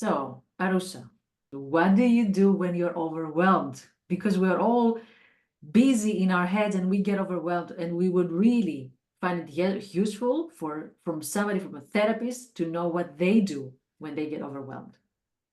So, Arusa, what do you do when you're overwhelmed? Because we're all busy in our heads and we get overwhelmed, and we would really find it useful from somebody, from a therapist, to know what they do when they get overwhelmed.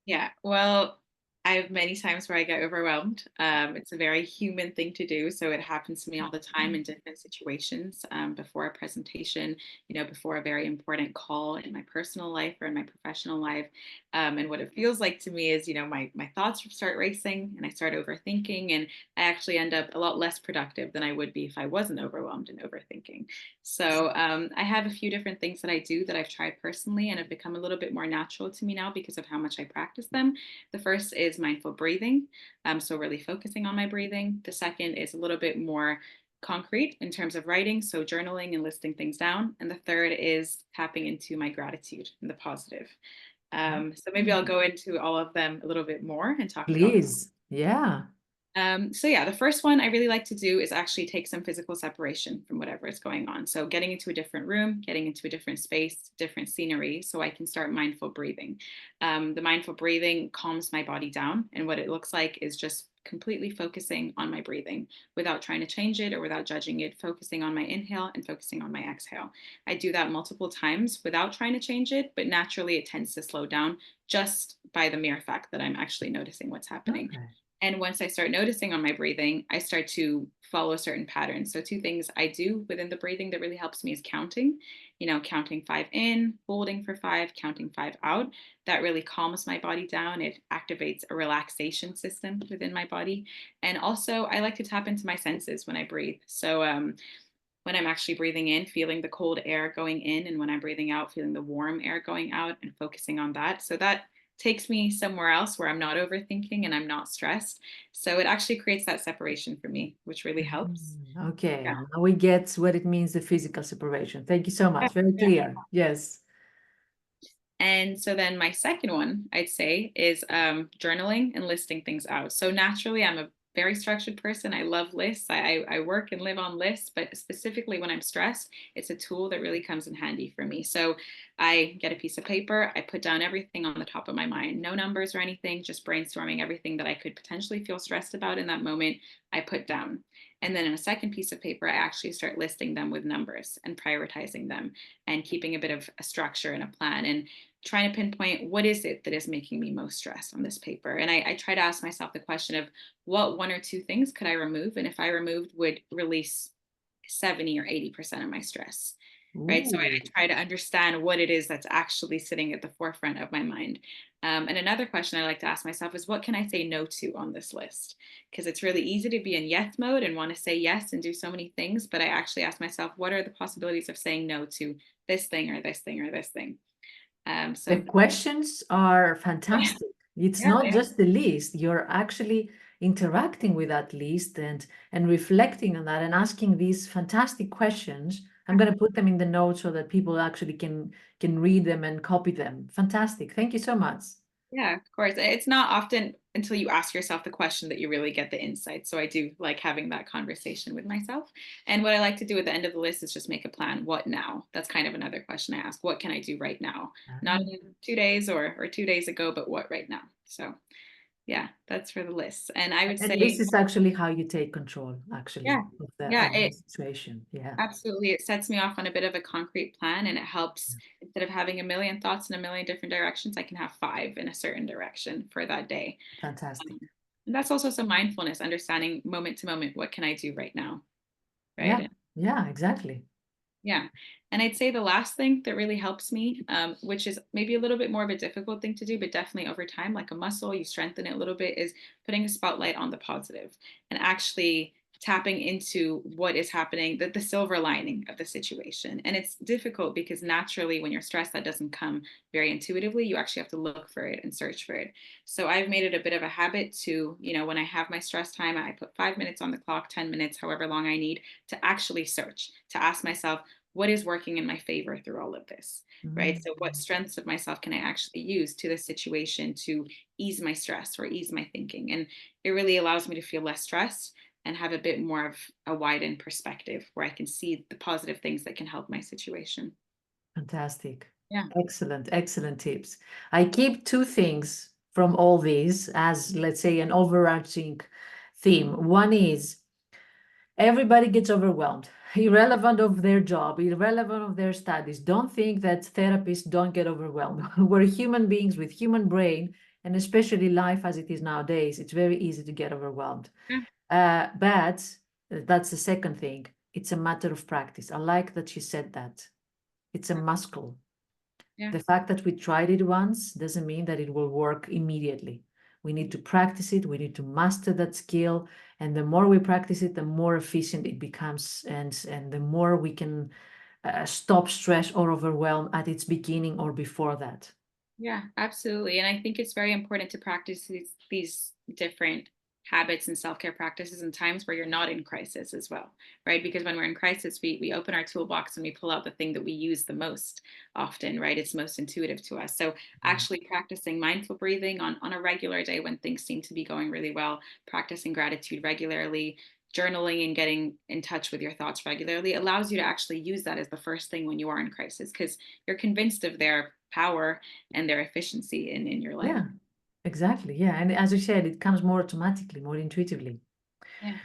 Yeah, well, I have many times where I get overwhelmed. It's a very human thing to do. So it happens to me all the time in different situations, before a presentation, before a very important call in my personal life or in my professional life. And what it feels like to me is, my thoughts start racing and I start overthinking, and I actually end up a lot less productive than I would be if I wasn't overwhelmed and overthinking. So I have a few different things that I do that I've tried personally and have become a little bit more natural to me now because of how much I practice them. The first is mindful breathing. So really focusing on my breathing. The second is a little bit more concrete in terms of writing, so journaling and listing things down. And the third is tapping into my gratitude and the positive. So maybe I'll go into all of them a little bit more and talk about them. Please. Yeah. So yeah, the first one I really like to do is actually take some physical separation from whatever is going on. So getting into a different room, getting into a different space, different scenery, so I can start mindful breathing. The mindful breathing calms my body down, and what it looks like is just completely focusing on my breathing without trying to change it or without judging it, focusing on my inhale and focusing on my exhale. I do that multiple times without trying to change it, but naturally it tends to slow down just by the mere fact that I'm actually noticing what's happening. Okay. And once I start noticing on my breathing, I start to follow certain patterns. So, two things I do within the breathing that really helps me is counting, counting five in, holding for five, counting five out. That really calms my body down. It activates a relaxation system within my body. And also, I like to tap into my senses when I breathe. So, when I'm actually breathing in, feeling the cold air going in, and when I'm breathing out, feeling the warm air going out and focusing on that. So that takes me somewhere else where I'm not overthinking and I'm not stressed. So it actually creates that separation for me, which really helps. Okay. Yeah. Now we get what it means, the physical separation. Thank you so much. Very Yeah. clear. Yes. And so then my second one, I'd say, is journaling and listing things out. So naturally, I'm a very structured person. I love lists. I work and live on lists, but specifically when I'm stressed, it's a tool that really comes in handy for me. So I get a piece of paper, I put down everything on the top of my mind, no numbers or anything, just brainstorming everything that I could potentially feel stressed about in that moment, I put down. And then in a second piece of paper, I actually start listing them with numbers and prioritizing them and keeping a bit of a structure and a plan. And trying to pinpoint what is it that is making me most stressed on this paper. And I try to ask myself the question of what one or two things could I remove? And if I removed, would release 70 or 80% of my stress. Right. So I Ooh. try to understand what it is that's actually sitting at the forefront of my mind. And another question I like to ask myself is what can I say no to on this list? Because it's really easy to be in yes mode and want to say yes and do so many things. But I actually ask myself, what are the possibilities of saying no to this thing or this thing or this thing? The So questions are yeah, fantastic. It's yeah, not just the list. You're actually interacting with that list and reflecting on that and asking these fantastic questions. I'm going to put them in the notes so that people actually can read them and copy them. Fantastic. Thank you so much. yeah, of course. It's not often until you ask yourself the question that you really get the insight. So I do like having that conversation with myself. And what I like to do at the end of the list is just make a plan. What now? That's kind of another question I ask. What can I do right now? Not Ah. in 2 days or 2 days ago, but what right now? So yeah, that's for the list. And I would And this say, is actually how you take control, actually, yeah, of the yeah, of the situation. Yeah. absolutely. It sets me off on a bit of a concrete plan, and it helps instead of having a million thoughts in a million different directions, I can have five in a certain direction for that day. Fantastic. And that's also some mindfulness, understanding moment to moment, what can I do right now? Yeah. Right. Yeah, exactly. Yeah. And I'd say the last thing that really helps me, which is maybe a little bit more of a difficult thing to do, but definitely over time, like a muscle, you strengthen it a little bit, is putting a spotlight on the positive and actually tapping into what is happening, the silver lining of the situation. And it's difficult because naturally, when you're stressed, that doesn't come very intuitively. You actually have to look for it and search for it. So I've made it a bit of a habit to, when I have my stress time, I put 5 minutes on the clock, 10 minutes, however long I need to actually search, to ask myself, what is working in my favor through all of this, right? Mm. So what strengths of myself can I actually use to this situation to ease my stress or ease my thinking? And it really allows me to feel less stressed and have a bit more of a widened perspective where I can see the positive things that can help my situation. Fantastic. Yeah. Excellent, excellent tips. I keep two things from all these as, let's say, an overarching theme. One is everybody gets overwhelmed, irrelevant of their job, irrelevant of their studies. Don't think that therapists don't get overwhelmed. We're human beings with human brain, and especially life as it is nowadays, it's very easy to get overwhelmed. Yeah. But that's the second thing. It's a matter of practice. I like that you said that. It's a muscle. Yeah. The fact that we tried it once doesn't mean that it will work immediately. We need to practice it. We need to master that skill. And the more we practice it, the more efficient it becomes. And the more we can stop stress or overwhelm at its beginning or before that. Yeah, absolutely. And I think it's very important to practice these different habits and self-care practices in times where you're not in crisis as well, right? Because when we're in crisis, we open our toolbox and we pull out the thing that we use the most often, right? It's most intuitive to us. So actually practicing mindful breathing on a regular day when things seem to be going really well, practicing gratitude regularly, journaling and getting in touch with your thoughts regularly allows you to actually use that as the first thing when you are in crisis because you're convinced of their power and their efficiency in your life. Yeah, exactly. Yeah. And as you said, it comes more automatically, more intuitively. Yeah.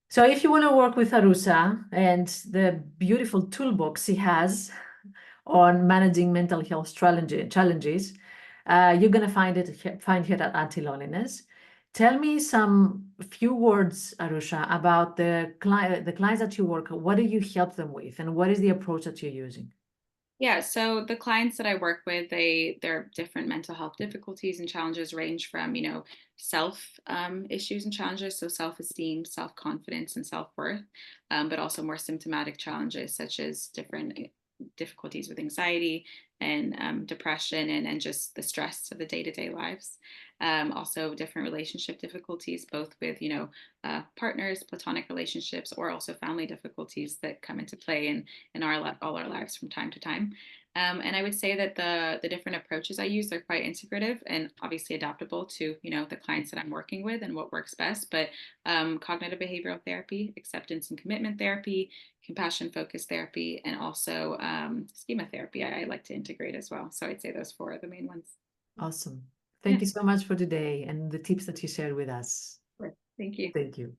So if you want to work with Arusa and the beautiful toolbox he has on managing mental health challenges, you're going to find here at AntiLoneliness. Tell me some few words, Arusha, about the clients that you work with. What do you help them with, and what is the approach that you're using? Yeah, so the clients that I work with, their different mental health difficulties and challenges range from, self issues and challenges, so self-esteem, self-confidence, and self-worth, but also more symptomatic challenges such as different difficulties with anxiety and depression and just the stress of the day-to-day lives. Also different relationship difficulties, both with, partners, platonic relationships, or also family difficulties that come into play in all our lives from time to time. And I would say that the different approaches I use are quite integrative and obviously adaptable to the clients that I'm working with and what works best. But cognitive behavioral therapy, acceptance and commitment therapy, compassion focused therapy, and also schema therapy I like to integrate as well. So I'd say those four are the main ones. Awesome. Yeah, Thank you so much for today and the tips that you shared with us. sure. Thank you. Thank you.